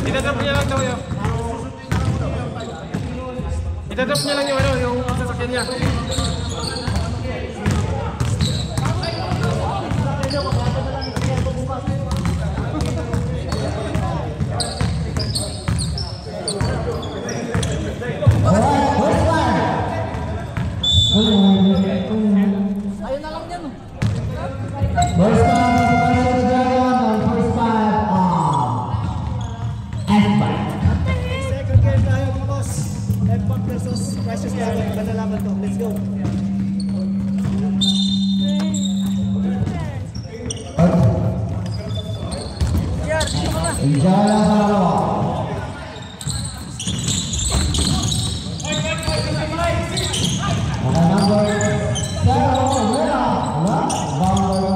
Itadrop niya lang daw yun. Itadrop niya lang yung sasakyan niya. Ayun na lang yan. First five second game tayo boss. F-Pack versus Precious Dragon. Malalaman to. Let's go. Enjoy lang sa dalawa. Maka number 7, Mera. Wala? Number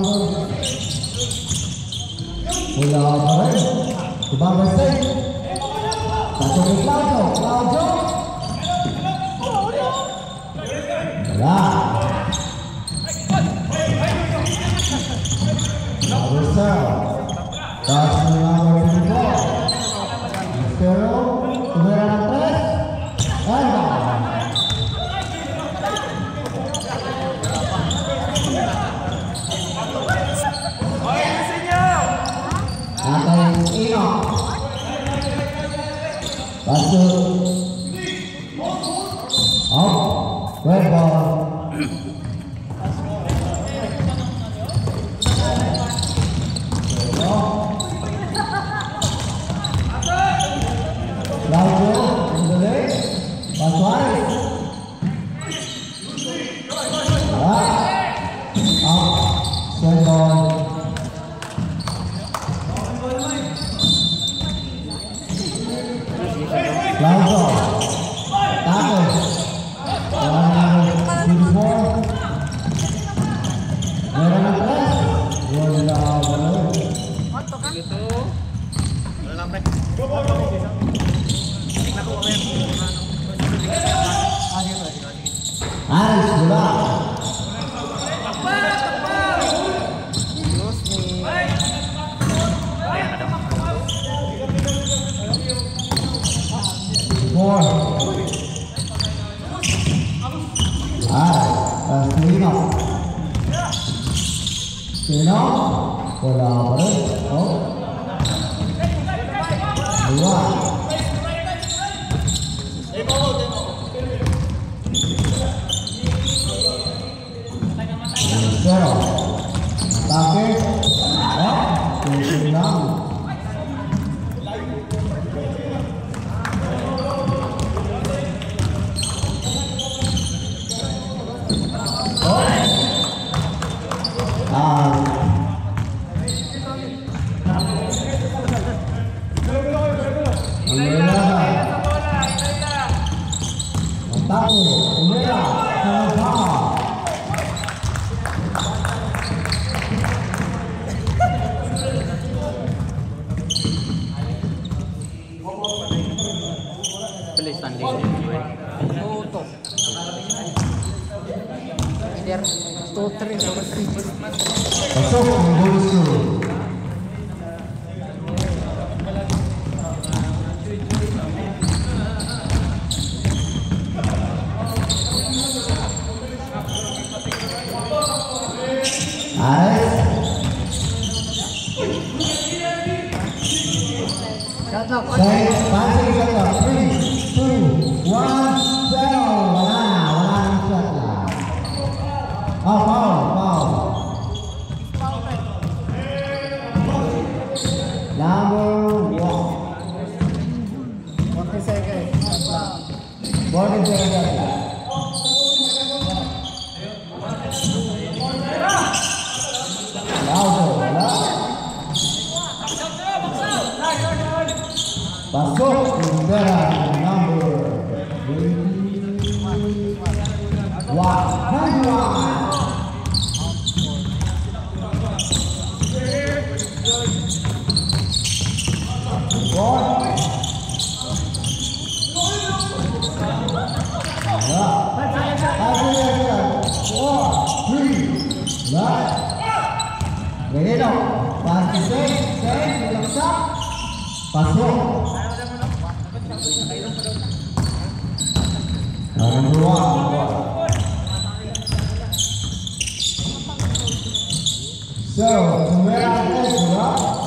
wala pa rin. Ibang mistake. Pasok ni Claudio. Claudio. Wala. Number 7. Touch ni number 24. Mistero. Tumira ng 3. And Natay Ino. Pasok. Out. Red ball. Claudio, Andale, Pasuares. Out. Red ball. Claudio, Tapos, meron ng press, wala wala. Aris, bola. Four. Sino? Sino? Wala pa rin. Oh. Dua. Zero. Tapos. Oh. Tusing lang. Pasok ang Bulso. Aris. Pasok shot clock. 3, 2, 1, 0. Wala nang shot clock. Oh, foul. Number 1. 40 seconds. 40 seconds. Pasok bundaran number 21. Ready now? Pasti saya laksak. Pasok. Dua. So, merah sudah.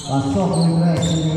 Pasok Imres ini.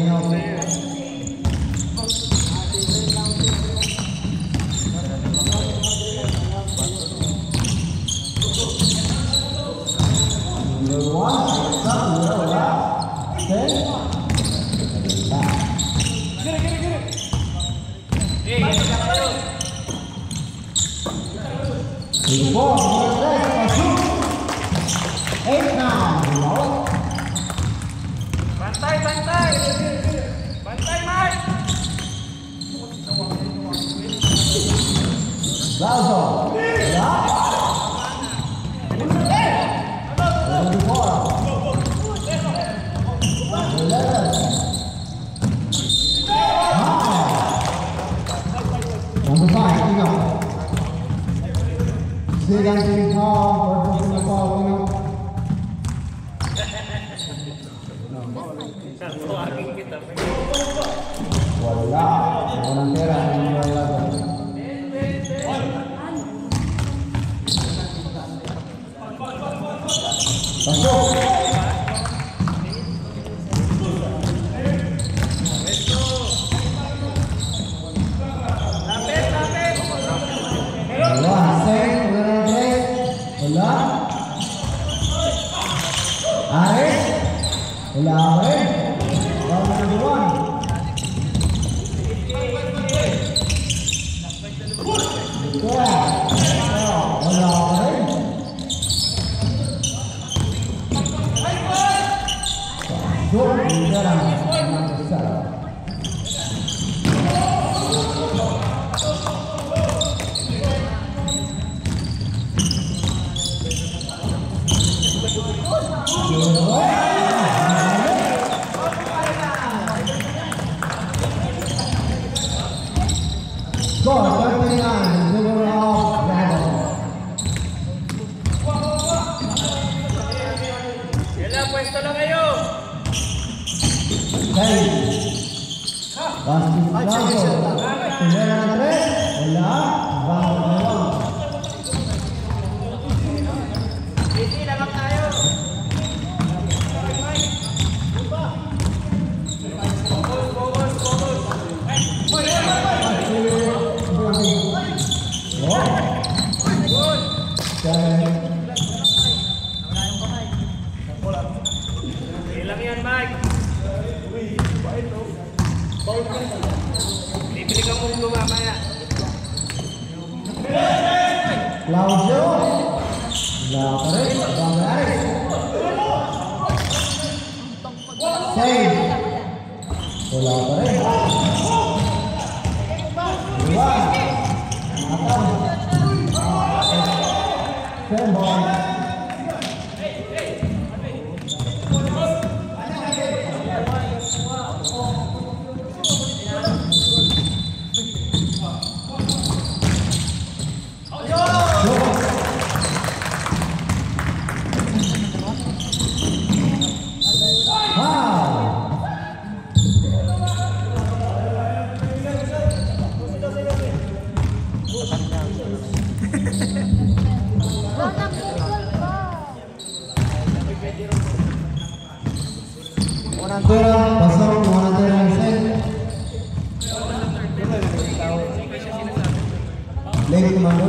Baik Komando.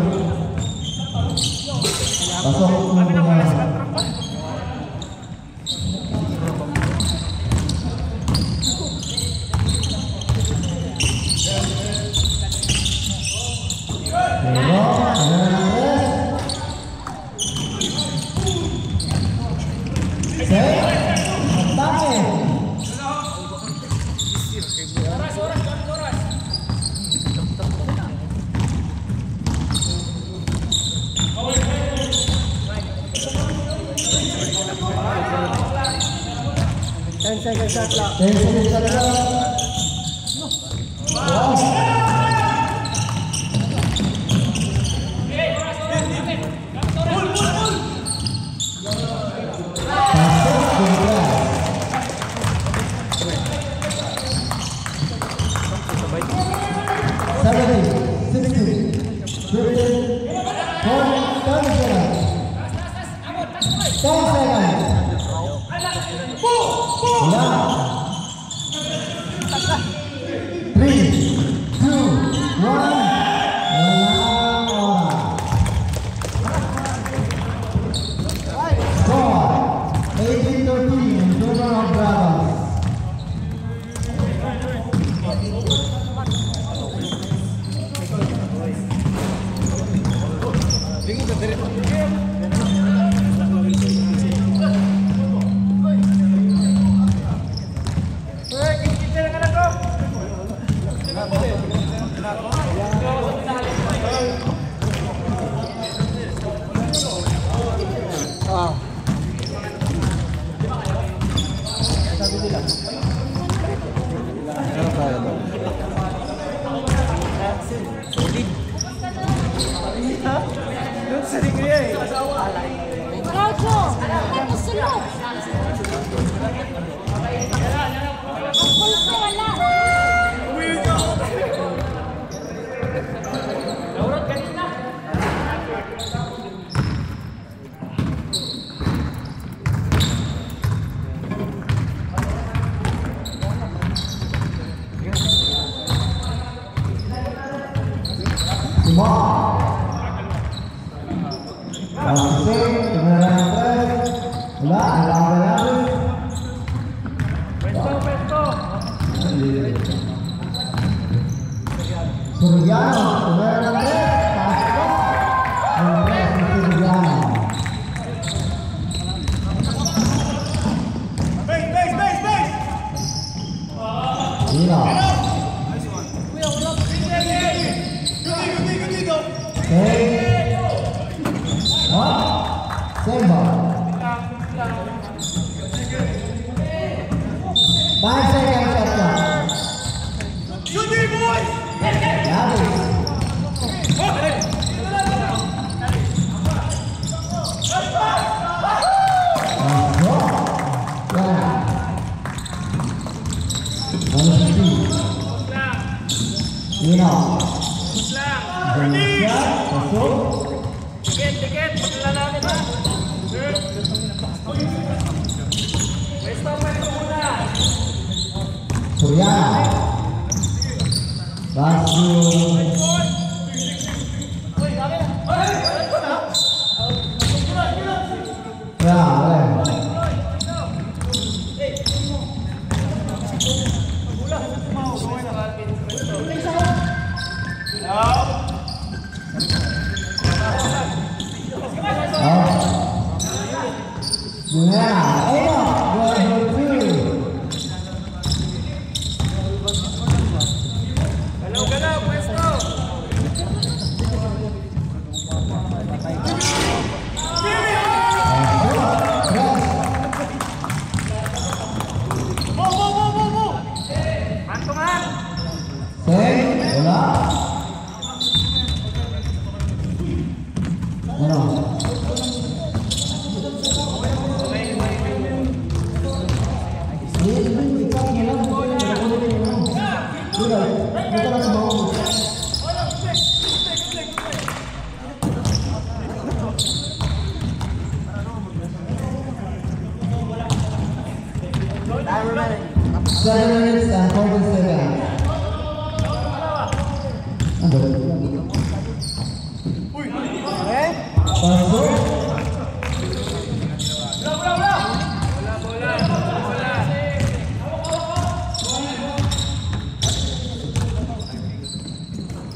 Pasok pemain. Second shot clock. 10 seconds shot clock.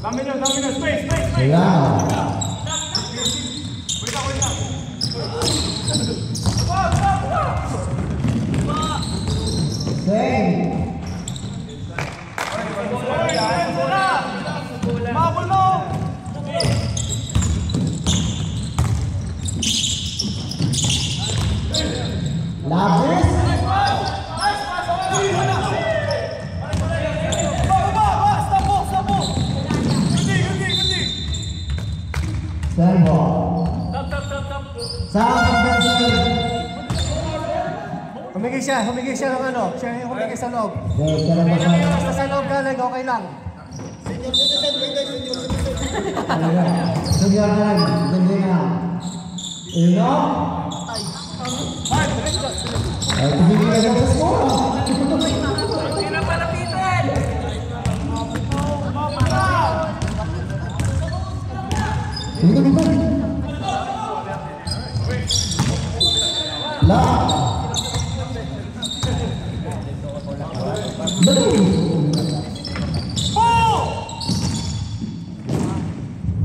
Ayan. Same. Labis. Stand ball. Sound defensive. Humigay siya ng ano. Siya yung humigay sa loob. Okay, siya lang ba? Basta sa loob galing, okay lang. Senior na lang. Ganda na. Ino. Ay, tumigil ka sa score. Tumigil ka. La.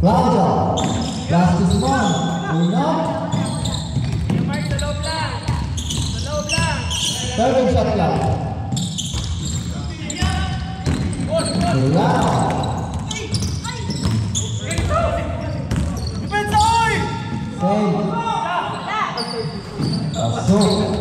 Claudia, last is one. Ino. Third shot lang. Wala. Save. Pasok.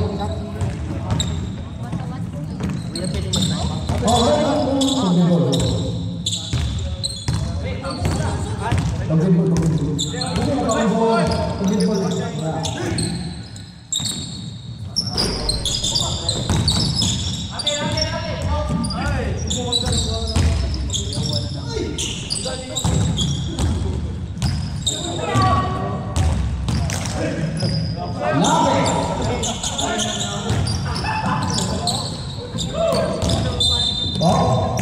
Oh,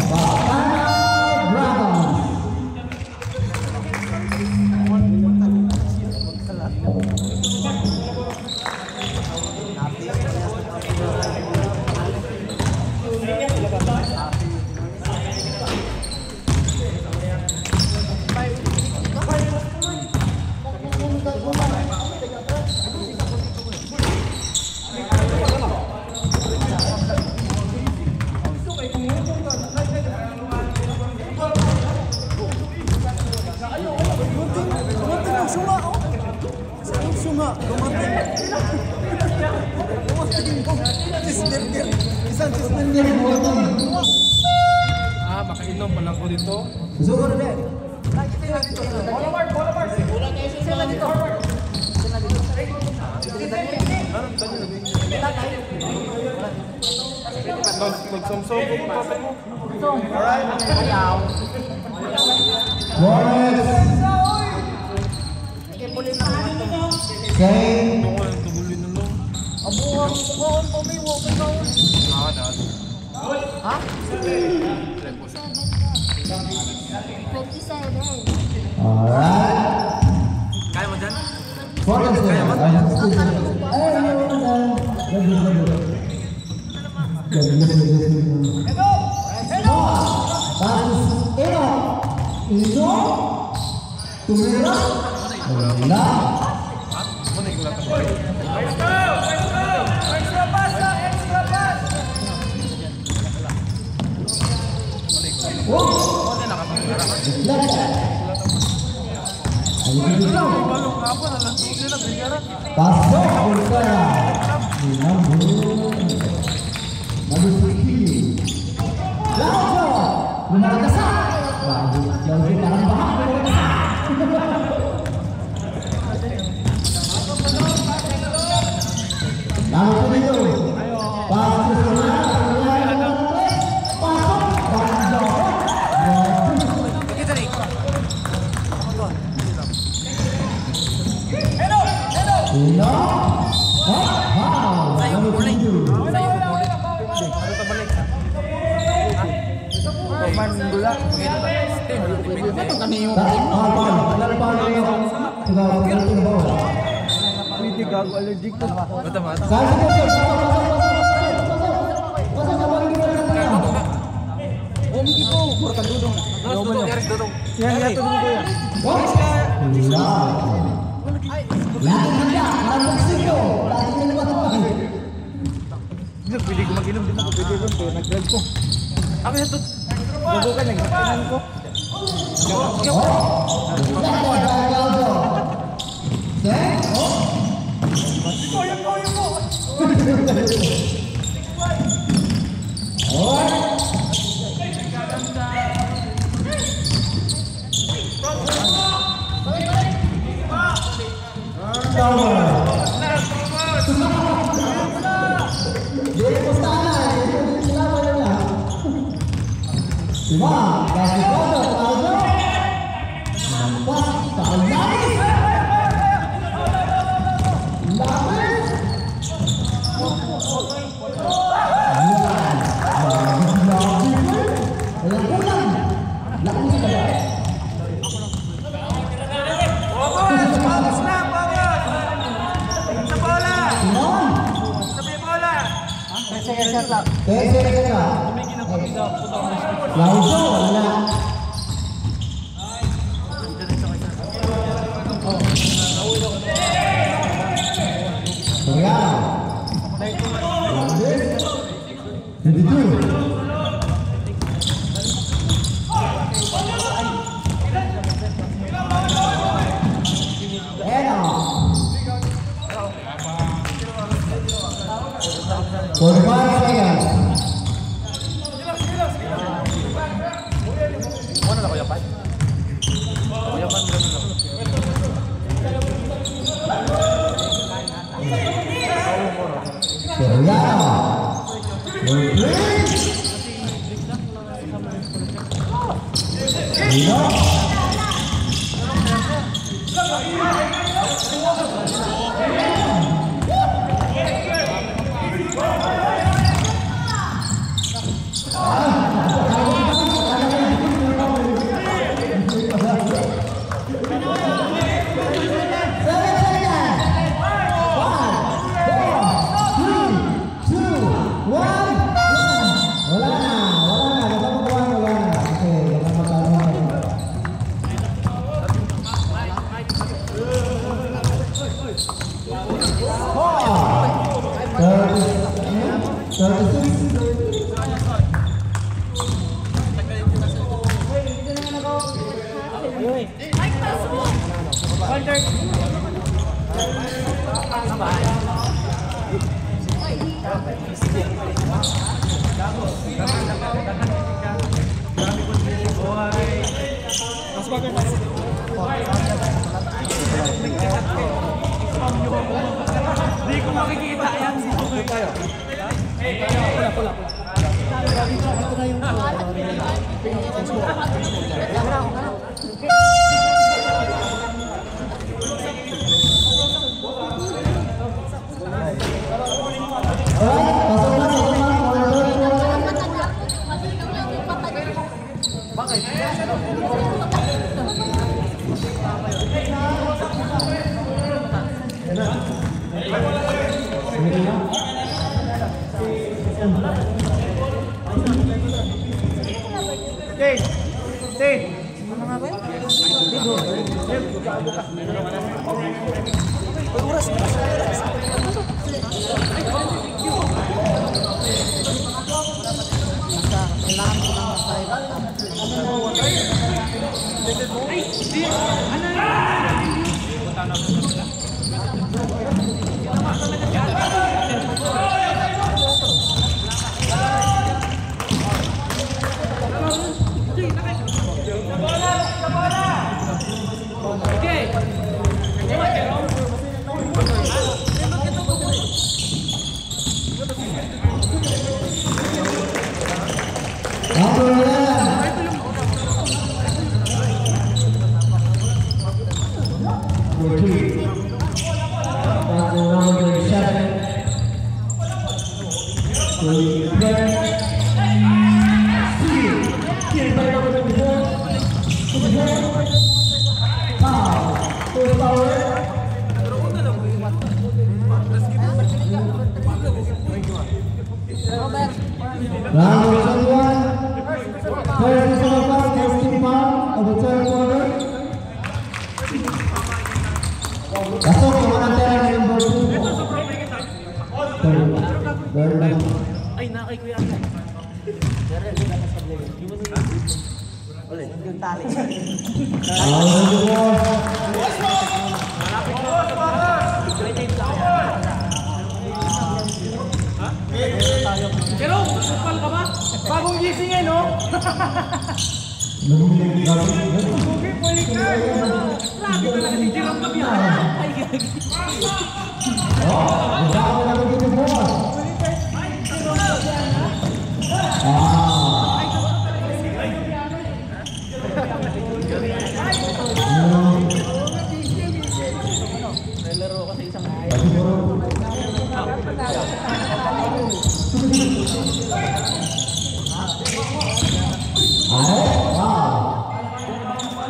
Makainom pa lang ko dito. Susunod na. Nagsomsom ko pa mo. Warriors. Same. Tugulin na lang. Ha? 27. Alright. Kaya mo dyan? Focus na. Ino. Tumira. Wala. Pasok ultara. Lajo. Lumalagasa. Lajo parang bahag. Lajo po dito. Pasok Uno. Wow. Sa'yo ko ulit. Ano ka balik? Mandula. Itong kaniyo. Hindi gago allergic to. Bata bata. Oh, miki po. Puro kan dudong. Dudong. Yan, yan, tulungan ko yan. Lagi handa, marunong sino. Lagi na naman. Hindi, pwede ko mag-inom. Di mo ko pwede ron. Kaya nag-drive ko. Ako ito. Bago ka, nag-inom ko. Hindi ko makikita yan. Round of 21, 30 seconds, 30 pound of the turn. kay Kuya Arlen. Pero hindi ka sa blade. Ulit, yung tali. Pero, kapal ka ba? Bagong gising eh, no? Lumilin ka. Okay, pwede ka. Grabe ka lang, hindi lang kami. Ay, gagi. Oh, bago na dito po.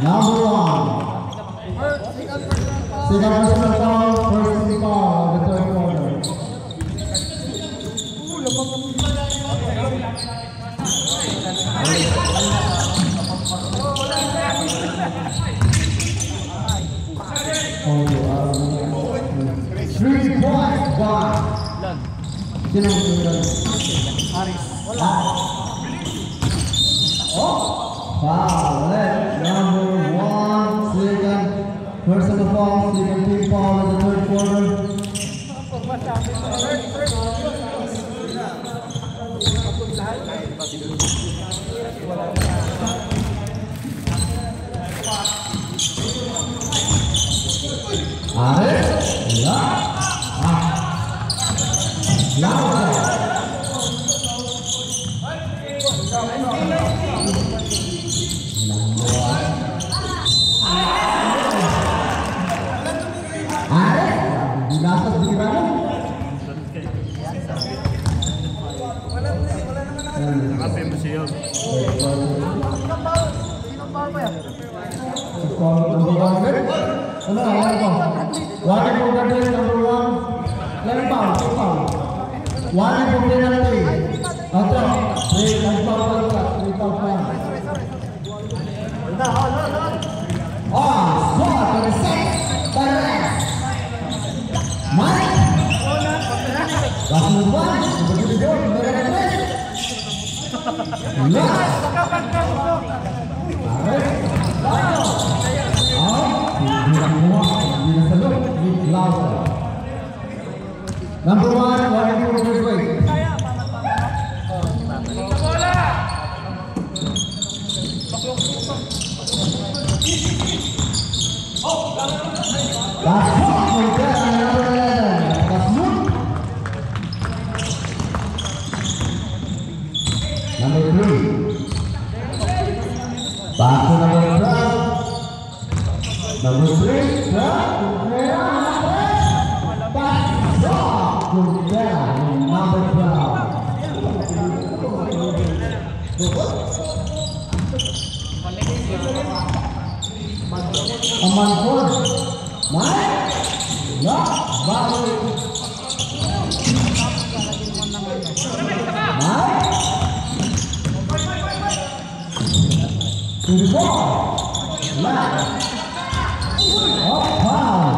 Number one. Second personal foul, first foul of the third quarter. Three points, one. Foul, number one, second personal foul, second team foul in the third quarter. Number one, what do you do? Number three. Back to number 12. Number three. Number 12. Amanpur. Mike. Yeah. Mike. 24. Left. Up high.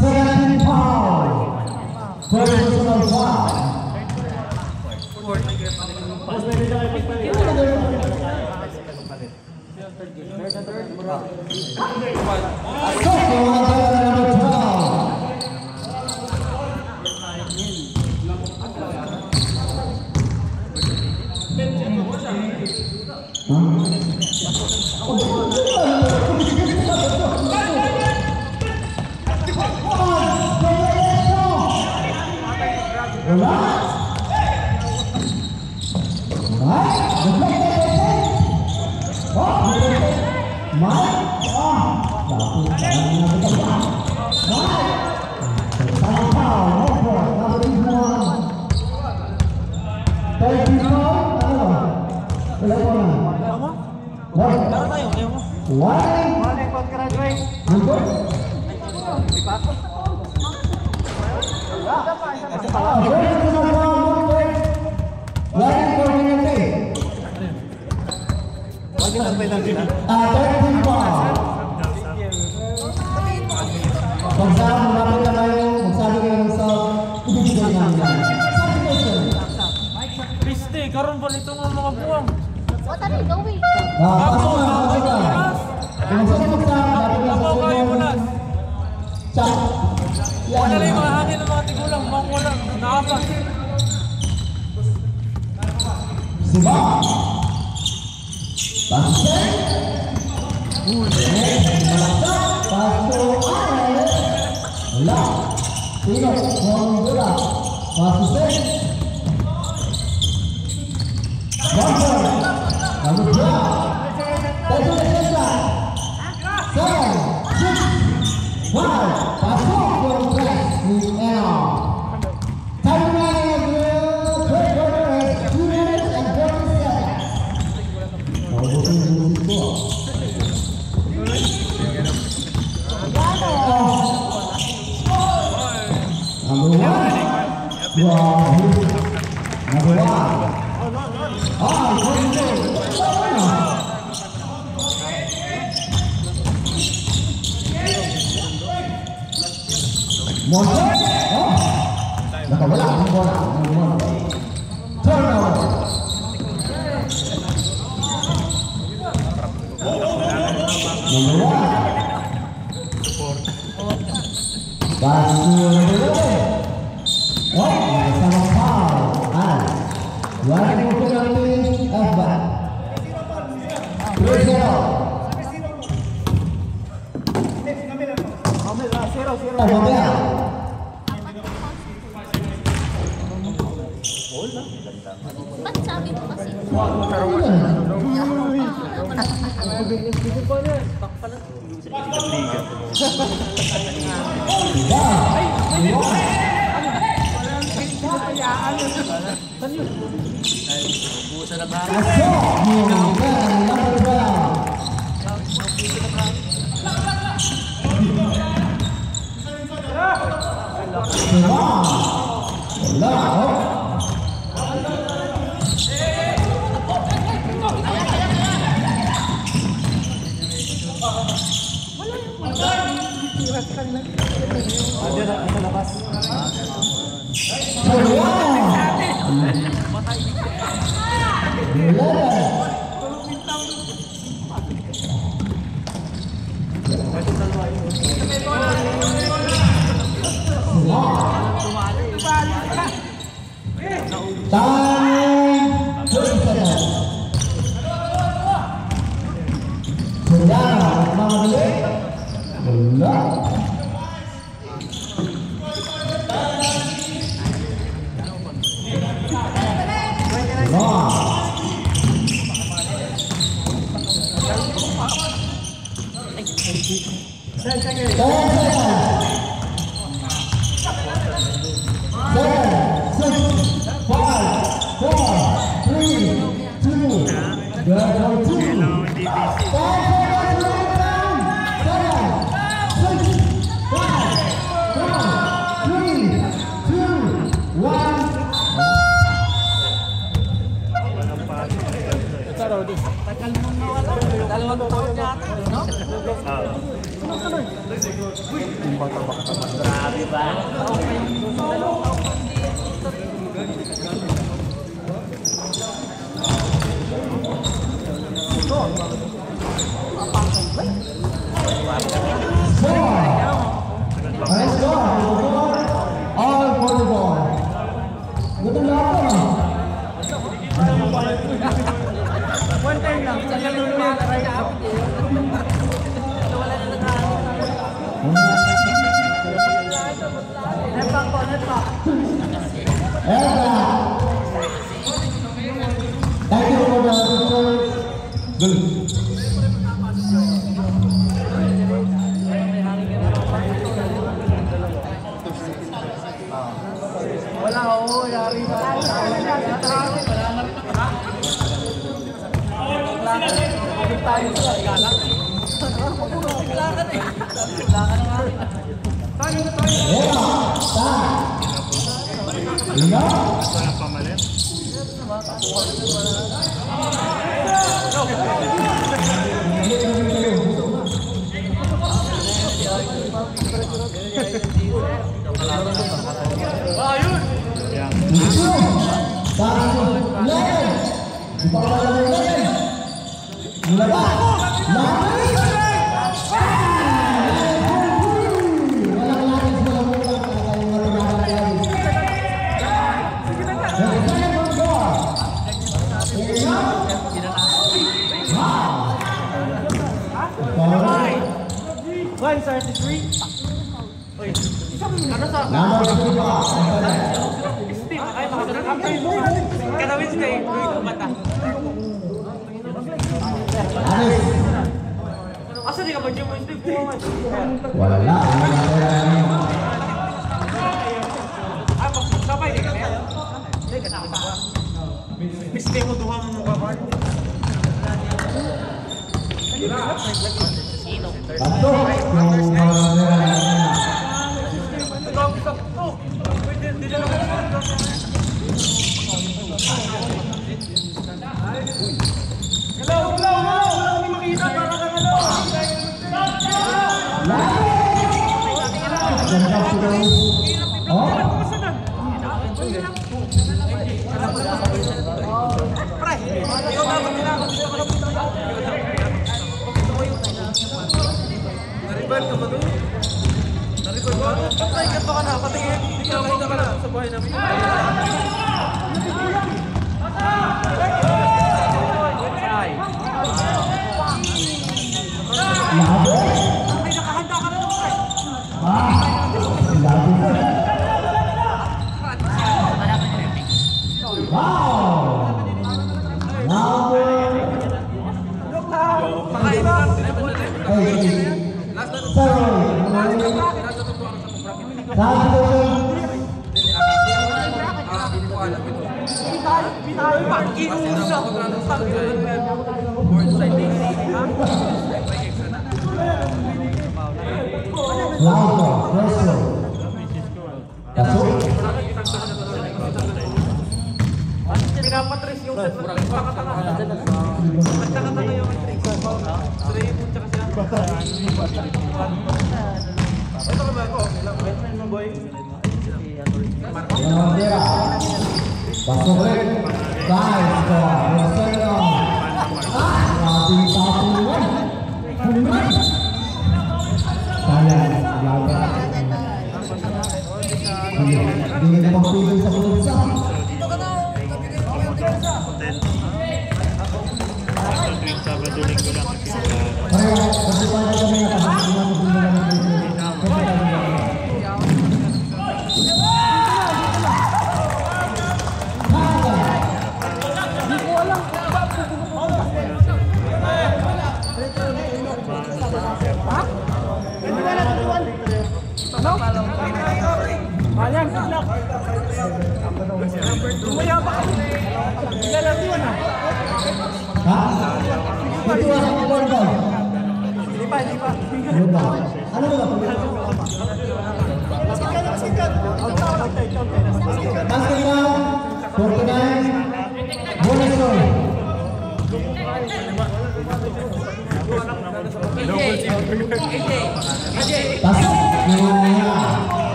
Second foul. First personal foul. Wala Pag-saan, malapit na kayo, magsabi kayo ng sound, ibibigay namin yan. Substitution. Piste, karon pa nito ng mga buwang. What are you doing? Pasok na, pasok na. Kung saan mag-sound, malapit na sa Ako kayo second. muna. Check. Wala lang yung mga hangin ng mga tigulang. Mga kulang. Nakapas. Siba. Pasok. Pasok. Wala. Sino? Wala. Pasok. Bumper. Lalu dia. Tadi dia. 7, 6, 5. Pasok your press with L. Time remaining of the third quarter is 2 minutes and 40 seconds. Number 1. Wow. Number 1. Monster? Oh. Nakawala ang bola. Turnover. Number 1. Pass to number 1. Oh, sama foul. Wala na po natin F-back. 3-0. Mamaya. Ba't sabi mo kasi?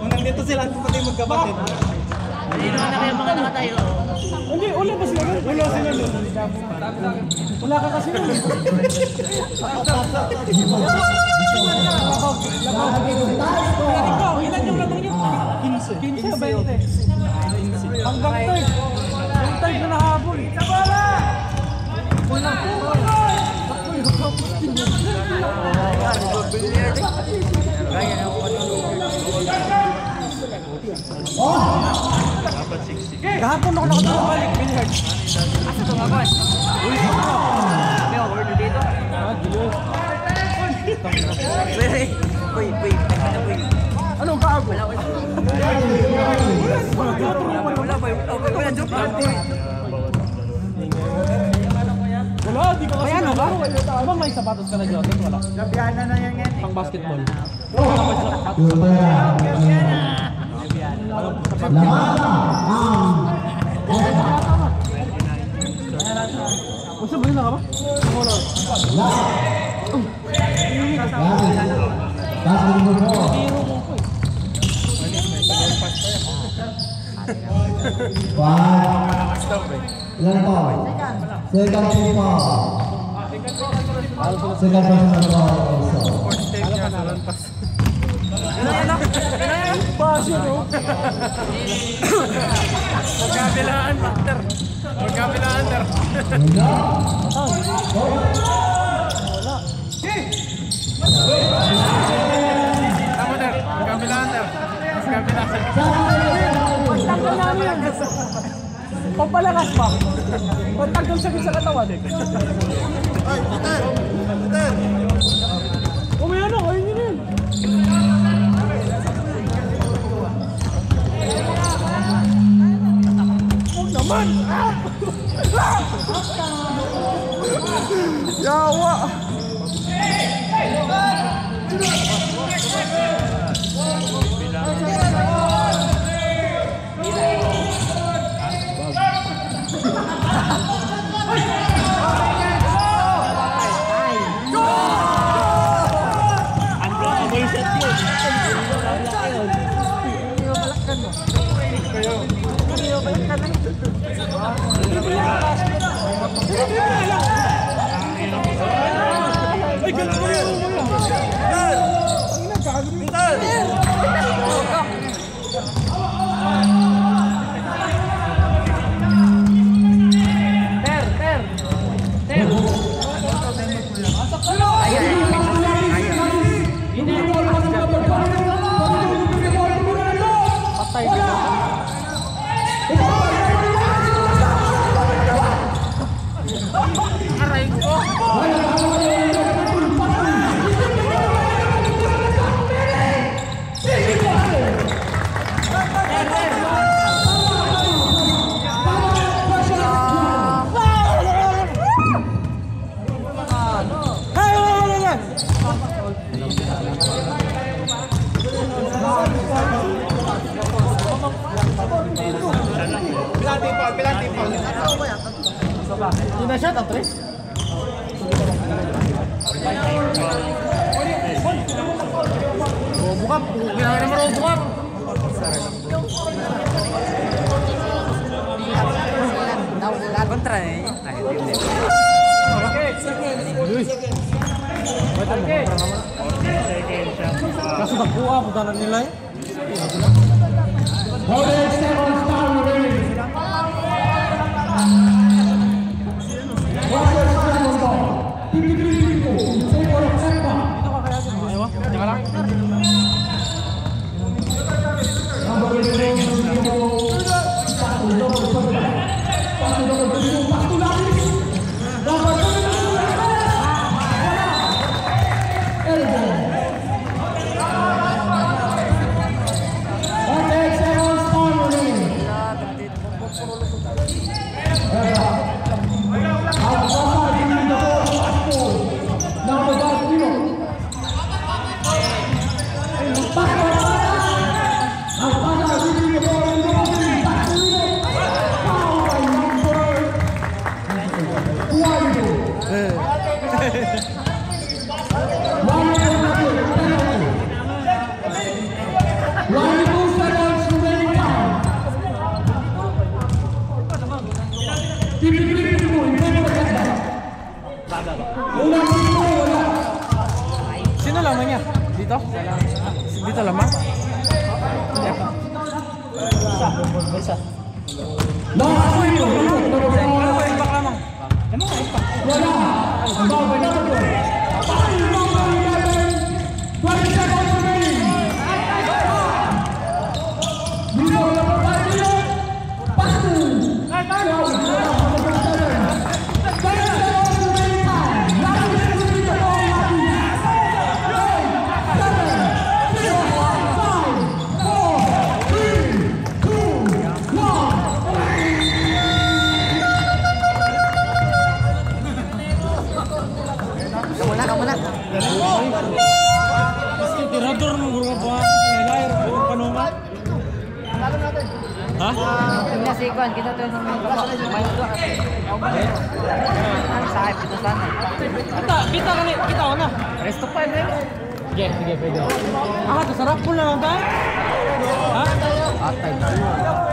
Kung nandito sila, pati magkapatid. Hindi, wala ba sila? Wala sila doon. Wala ka kasi doon. Ikaw, ilan yung lamang niyo? 15 o 20? Hanggang third. Yung third na nahabol. Sa bola! Wala. Kahapon ako nakatulong balik, Billiard. Asa ito nga Uy, may over dito? Uy. Anong kaago? Wala, joke lang. Wala, di ka kasi ano ba? Abang may sapatos ka na Joseph, wala? Gabiana na yan yan. Pang basketball. Gusto mo yun na ka ba? Ilan po? Second team po. Second person po. Magkabilaan, master. Magkabilaan, sir. Tama, sir. Magkabilaan, sir. Magkabilaan, sir. Pagtanggal namin yan. Pampalakas pa. Pagtanggal sa katawan. Ay, Peter! Peter! Umaya na, ayun yun yun. Huwag naman! Yawa! Ay, ganun mo yun! Patay ka. Aray ko! Hindi na siya, tapos? Buka, ginagawa naman ako buka. Kontra na yun. Ay, hindi. Kaso nagkuha, punta na nila eh. Sino lamang niya? Dito? Dito lamang? Isa. Impact lamang. Ano nga impact? Tirador ng guru ba? Layar ng panungan. Ha? Tingnan si Ikwan, kita tuh nung main tuh. Ang sakit itu sana. Kita na. Resto pa din. Sige, pwede. Ah, sarap po na lang tayo. Ha? Atay.